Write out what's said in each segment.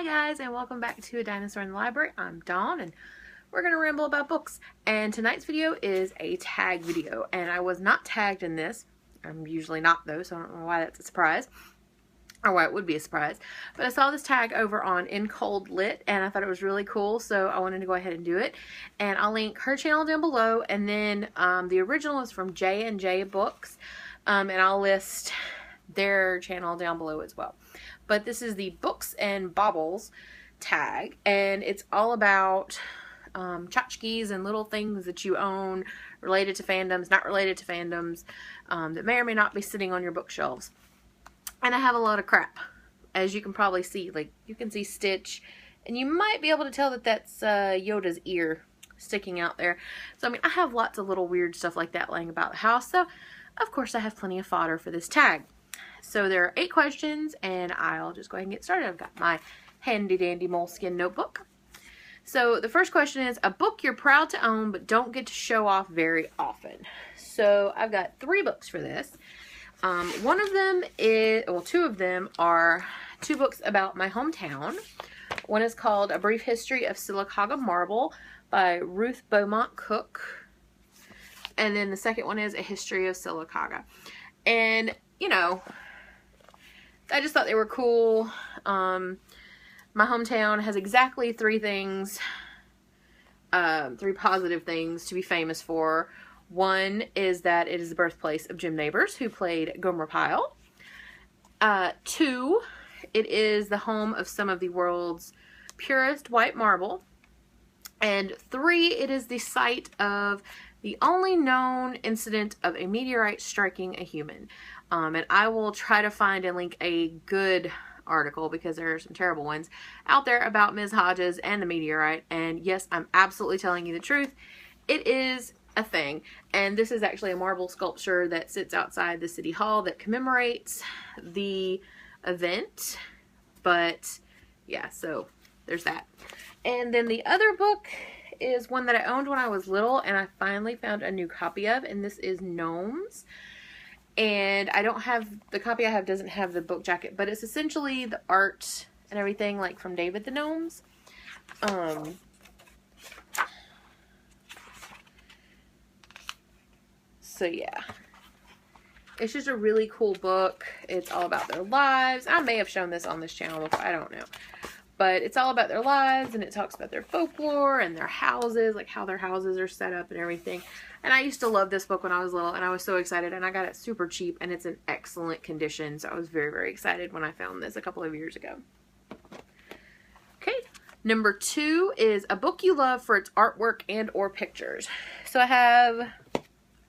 Hi guys, and welcome back to A Dinosaur in the Library. I'm Dawn, and we're going to ramble about books. And tonight's video is a tag video, and I was not tagged in this. I'm usually not though, so I don't know why that's a surprise, or why it would be a surprise. But I saw this tag over on In Cold Lit, and I thought it was really cool, so I wanted to go ahead and do it. And I'll link her channel down below, and then the original is from J&J Books, and I'll list their channel down below as well. But this is the Books and Baubles tag, and it's all about tchotchkes and little things that you own related to fandoms, not related to fandoms, that may or may not be sitting on your bookshelves. And I have a lot of crap, as you can probably see. Like, you can see Stitch, and you might be able to tell that that's Yoda's ear sticking out there. So, I mean, I have lots of little weird stuff like that laying about the house, so of course I have plenty of fodder for this tag. So there are 8 questions, and I'll just go ahead and get started. I've got my handy dandy moleskin notebook. So the first question is, a book you're proud to own but don't get to show off very often. So I've got 3 books for this. One of them is, well, 2 of them are 2 books about my hometown. One is called A Brief History of Sylacauga Marble by Ruth Beaumont Cook. And then the second one is A History of Sylacauga. And, you know, I just thought they were cool. My hometown has exactly 3 things, 3 positive things to be famous for. One is that it is the birthplace of Jim Nabors, who played Gomer Pyle. 2, it is the home of some of the world's purest white marble. And 3, it is the site of the only known incident of a meteorite striking a human. And I will try to find and link a good article, because there are some terrible ones out there about Ms. Hodges and the meteorite. And yes, I'm absolutely telling you the truth. It is a thing. And this is actually a marble sculpture that sits outside the city hall that commemorates the event. But yeah, so there's that. And then the other book is one that I owned when I was little, and I finally found a new copy of, and this is Gnomes. And I don't have, the copy I have doesn't have the book jacket, but it's essentially the art and everything like from David the Gnomes. So yeah, it's just a really cool book. It's all about their lives. I may have shown this on this channel before, I don't know. But it's all about their lives, and it talks about their folklore and their houses, like how their houses are set up and everything. And I used to love this book when I was little, and I was so excited, and I got it super cheap, and it's in excellent condition. So I was very, very excited when I found this a couple of years ago. Okay, number 2 is a book you love for its artwork and or pictures. So I have,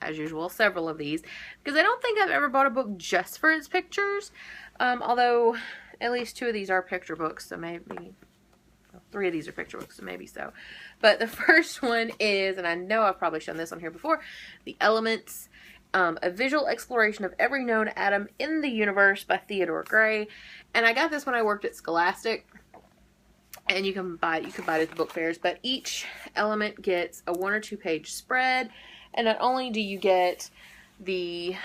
as usual, several of these, because I don't think I've ever bought a book just for its pictures, although at least 2 of these are picture books, so maybe, well, 3 of these are picture books, so maybe so. But the first one is, and I know I've probably shown this on here before, The Elements, a visual exploration of every known atom in the universe by Theodore Gray. And I got this when I worked at Scholastic, and you can buy it at the book fairs, but each element gets a 1 or 2 page spread, and not only do you get the,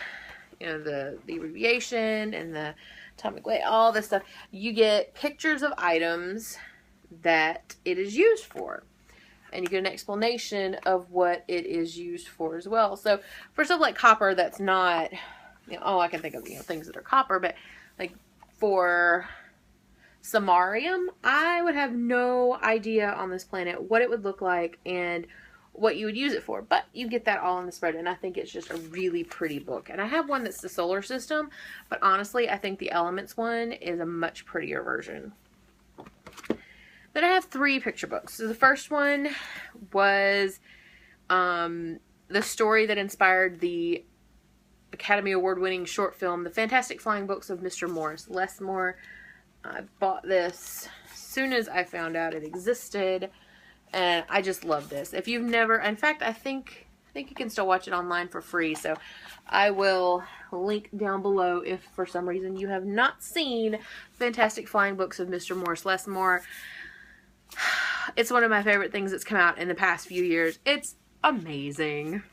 you know, the abbreviation and the atomic weight, all this stuff, you get pictures of items that it is used for, and you get an explanation of what it is used for as well. So for stuff like copper, that's not, you know, all I can think of, you know, things that are copper, but like for samarium, I would have no idea on this planet what it would look like and what you would use it for, but you get that all in the spread, and I think it's just a really pretty book. And I have one that's the solar system, but honestly I think the Elements one is a much prettier version. Then I have 3 picture books. So the first one was the story that inspired the Academy Award winning short film The Fantastic Flying Books of Mr. Morris Lesmore. I bought this as soon as I found out it existed, and I just love this. If you've never, in fact, I think you can still watch it online for free, so I will link down below if for some reason you have not seen Fantastic Flying Books of Mr. Morris Lesmore. It's one of my favorite things that's come out in the past few years. It's amazing.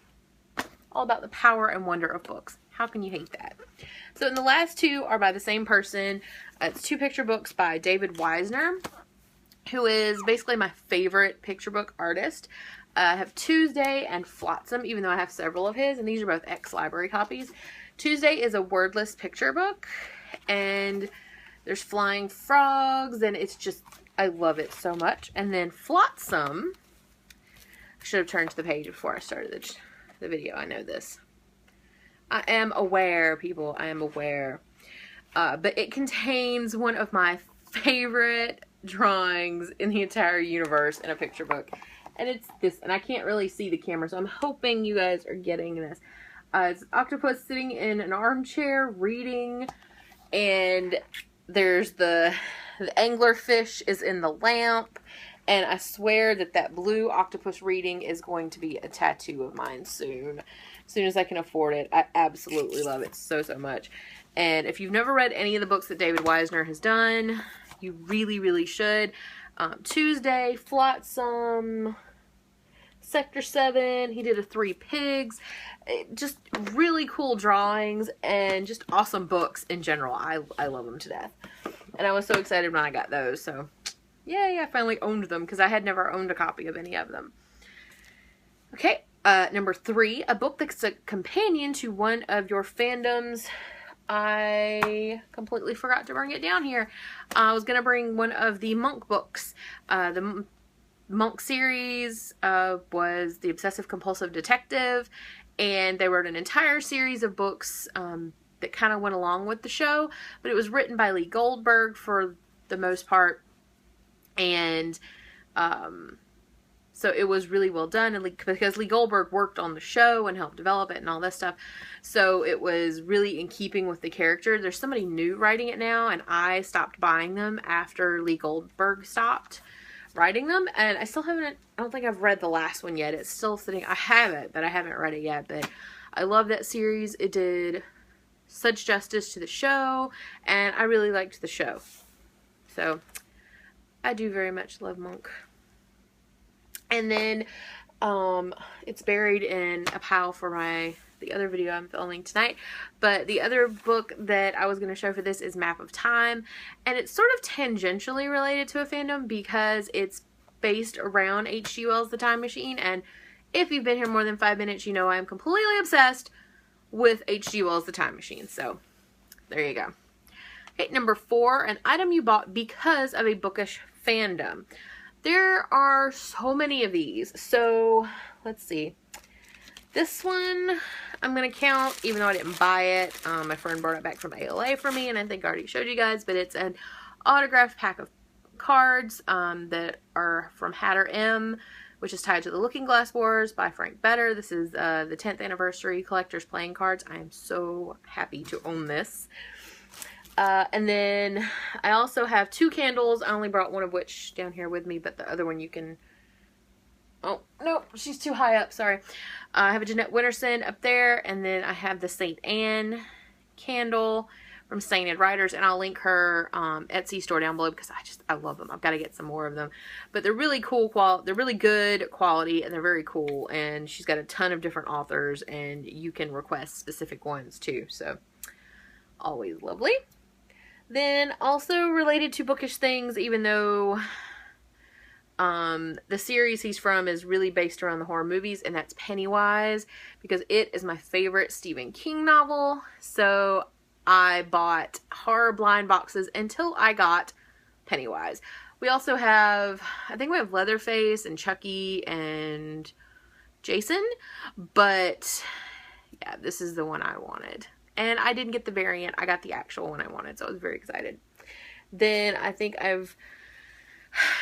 All about the power and wonder of books. How can you hate that? So, and the last 2 are by the same person. It's 2 picture books by David Wisner. who is basically my favorite picture book artist. I have Tuesday and Flotsam, even though I have several of his, and these are both ex-library copies. Tuesday is a wordless picture book, and there's flying frogs, and it's just, I love it so much. And then Flotsam, I should have turned to the page before I started the video. I know this. I am aware, people. I am aware. But it contains one of my favorite drawings in the entire universe in a picture book. And it's this, and I can't really see the camera, so I'm hoping you guys are getting this. It's an octopus sitting in an armchair reading, and there's the anglerfish is in the lamp, and I swear that blue octopus reading is going to be a tattoo of mine soon. As soon as I can afford it. I absolutely love it so, so much. And if you've never read any of the books that David Weisner has done, you really, really should. Tuesday, Flotsam, Sector 7, he did a 3 Pigs. Just really cool drawings and just awesome books in general. I love them to death. And I was so excited when I got those. So, yay, I finally owned them because I had never owned a copy of any of them. Okay, number 3, a book that's a companion to one of your fandoms. I completely forgot to bring it down here. I was going to bring one of the Monk books. The Monk series was The Obsessive Compulsive Detective, and they wrote an entire series of books that kind of went along with the show, but it was written by Lee Goldberg for the most part, and so it was really well done, and because Lee Goldberg worked on the show and helped develop it and all this stuff, so it was really in keeping with the character. There's somebody new writing it now, and I stopped buying them after Lee Goldberg stopped writing them, and I still haven't, I don't think I've read the last one yet. It's still sitting, I have it, but I haven't read it yet, but I love that series. It did such justice to the show, and I really liked the show. So, I do very much love Monk. And then, it's buried in a pile for the other video I'm filming tonight. But the other book that I was going to show for this is Map of Time. And it's sort of tangentially related to a fandom because it's based around H.G. Wells' The Time Machine. And if you've been here more than 5 minutes, you know I'm completely obsessed with H.G. Wells' The Time Machine. So, there you go. Okay, number 4, an item you bought because of a bookish fandom. There are so many of these. So, let's see. This one, I'm going to count, even though I didn't buy it. My friend brought it back from ALA for me, and I think I already showed you guys. But it's an autographed pack of cards that are from Hatter M, which is tied to the Looking Glass Wars by Frank Better. This is the 10th anniversary collector's playing cards. I am so happy to own this. And then I also have 2 candles. I only brought one of which down here with me, but the other one you can... Oh, no, she's too high up, sorry. I have a Jeanette Winterson up there, and then I have the St. Anne candle from Sainted Writers, and I'll link her Etsy store down below because I love them. I've got to get some more of them. But they're really cool they're really good quality, and they're very cool, and she's got a ton of different authors, and you can request specific ones too, so always lovely. Then also related to bookish things, even though the series he's from is really based around the horror movies, and that's Pennywise, because it is my favorite Stephen King novel. So I bought horror blind boxes until I got Pennywise. We also have, I think we have Leatherface and Chucky and Jason, but yeah, this is the one I wanted. And I didn't get the variant. I got the actual one I wanted, so I was very excited. Then I think I've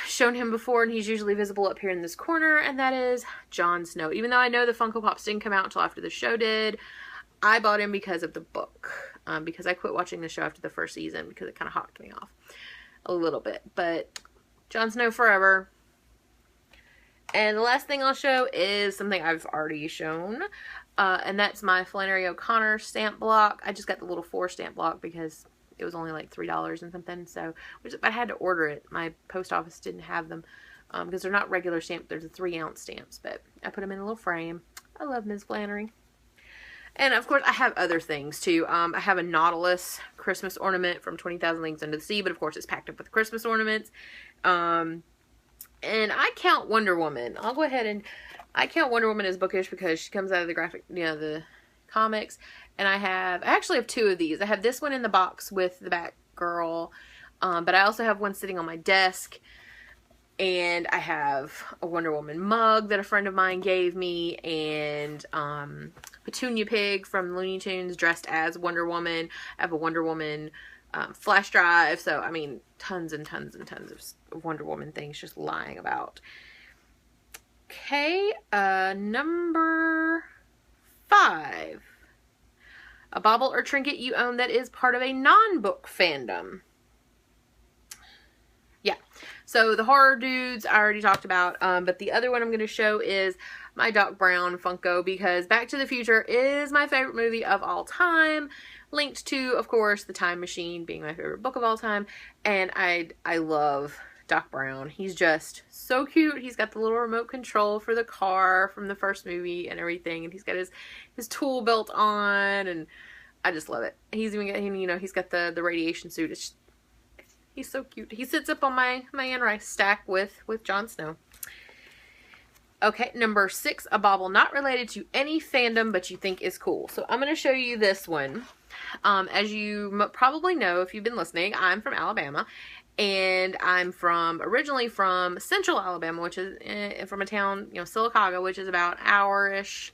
shown him before, and he's usually visible up here in this corner, and that is Jon Snow. Even though I know the Funko Pops didn't come out until after the show did, I bought him because of the book. Because I quit watching the show after the first season because it kind of hocked me off a little bit. But Jon Snow forever. And the last thing I'll show is something I've already shown. And that's my Flannery O'Connor stamp block. I just got the little 4 stamp block because it was only like $3 and something. So I had to order it. My post office didn't have them because they're not regular stamps. They're the 3-ounce stamps. But I put them in a little frame. I love Ms. Flannery. And of course I have other things too. I have a Nautilus Christmas ornament from 20,000 Leagues Under the Sea. But of course it's packed up with Christmas ornaments. And I count Wonder Woman. I'll go ahead and I count Wonder Woman as bookish because she comes out of the graphic, the comics. And I actually have two of these. I have this one in the box with the Batgirl, but I also have one sitting on my desk. And I have a Wonder Woman mug that a friend of mine gave me, and Petunia Pig from Looney Tunes dressed as Wonder Woman. I have a Wonder Woman flash drive. So, I mean, tons and tons and tons of Wonder Woman things just lying about. Okay, number 5. A bauble or trinket you own that is part of a non-book fandom. Yeah, so the horror dudes I already talked about, but the other one I'm going to show is my Doc Brown Funko, because Back to the Future is my favorite movie of all time, linked to, of course, The Time Machine being my favorite book of all time, and I love Doc Brown. He's just so cute. He's got the little remote control for the car from the first movie and everything, and he's got his tool belt on, and I just love it. He's even got, he's got the radiation suit. He's so cute. He sits up on my Anne Rice stack with Jon Snow. Okay, number 6, a bauble not related to any fandom but you think is cool. So I'm going to show you this one. As you probably know if you've been listening, I'm from Alabama. And I'm originally from Central Alabama, which is from a town, Sylacauga, which is about an hour-ish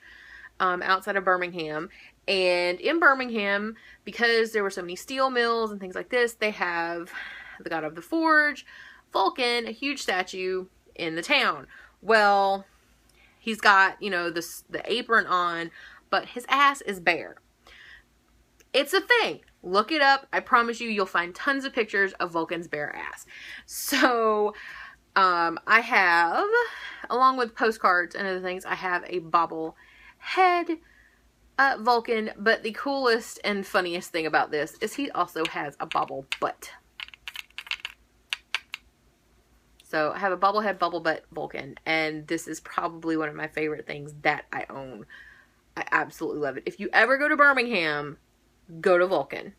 outside of Birmingham. And in Birmingham, because there were so many steel mills and things like this, they have the god of the forge, Vulcan, a huge statue in the town. Well, he's got, the apron on, but his ass is bare. It's a thing. Look it up. I promise you, you'll find tons of pictures of Vulcan's bare ass. So, I have, along with postcards and other things, I have a bobble head Vulcan, but the coolest and funniest thing about this is he also has a bobble butt. So I have a bobblehead bubble butt Vulcan, and this is probably one of my favorite things that I own. I absolutely love it. If you ever go to Birmingham, go to Vulcan.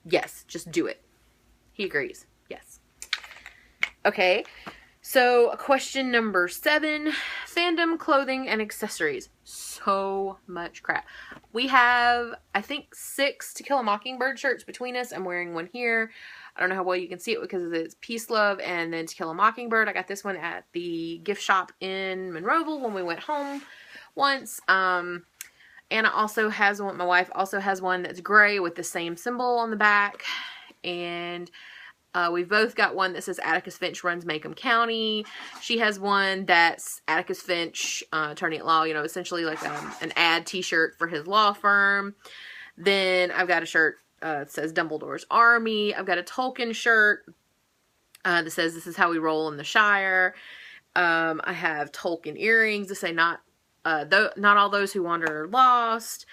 Yes, just do it. He agrees. Yes. Okay, so question number 7, fandom, clothing, and accessories. So much crap. We have, I think, 6 To Kill a Mockingbird shirts between us. I'm wearing one here. I don't know how well you can see it because it's Peace Love and then To Kill a Mockingbird. I got this one at the gift shop in Monroeville when we went home once. Anna also has one, my wife also has one that's gray with the same symbol on the back. And we've both got one that says Atticus Finch runs Macomb County. She has one that's Atticus Finch, attorney at law, essentially like an ad t-shirt for his law firm. Then I've got a shirt that says Dumbledore's Army. I've got a Tolkien shirt that says This Is How We Roll in the Shire. I have Tolkien earrings that say not all those who wander are lost.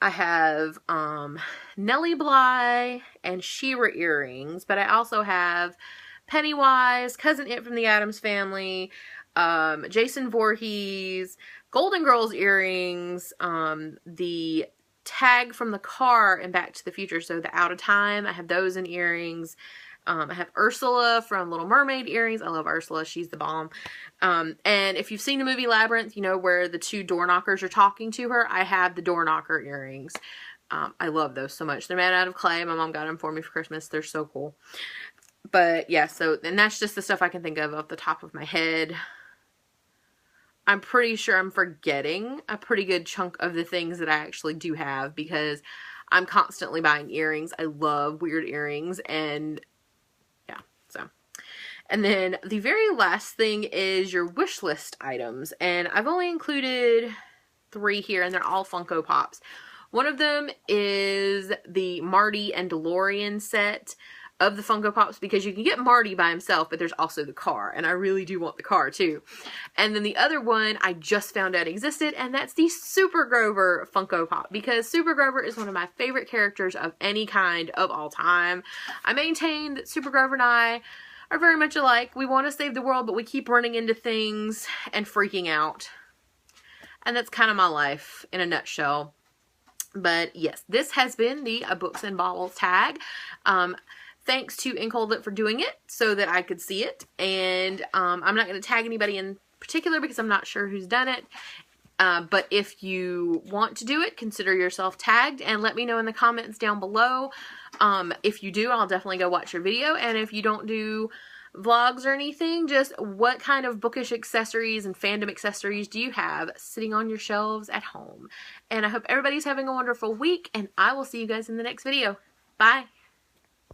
I have Nellie Bly and She-Ra earrings, but I also have Pennywise, Cousin It from the Addams Family, Jason Voorhees, Golden Girls earrings, the tag from the car in Back to the Future, so the Out of Time, I have those in earrings. I have Ursula from Little Mermaid earrings. I love Ursula. She's the bomb. And if you've seen the movie Labyrinth, where the 2 door knockers are talking to her, I have the door knocker earrings. I love those so much. They're made out of clay. My mom got them for me for Christmas. They're so cool. But yeah, and that's just the stuff I can think of off the top of my head. I'm pretty sure I'm forgetting a pretty good chunk of the things that I actually do have because I'm constantly buying earrings. I love weird earrings, and yeah, so. And then the very last thing is your wish list items, and I've only included 3 here, and they're all Funko Pops. One of them is the Marty and DeLorean set of the Funko Pops, because you can get Marty by himself, but there's also the car, and I really do want the car too. And then the other one I just found out existed, and that's the Super Grover Funko Pop, because Super Grover is one of my favorite characters of any kind of all time. I maintain that Super Grover and I are very much alike. We want to save the world, but we keep running into things and freaking out. And that's kind of my life in a nutshell. But yes, this has been the Books and Baubles tag. Thanks to Ink Hold It for doing it so that I could see it. And I'm not going to tag anybody in particular because I'm not sure who's done it. But if you want to do it, consider yourself tagged and let me know in the comments down below. If you do, I'll definitely go watch your video. And if you don't do vlogs or anything, just what kind of bookish accessories and fandom accessories do you have sitting on your shelves at home? And I hope everybody's having a wonderful week, and I will see you guys in the next video. Bye!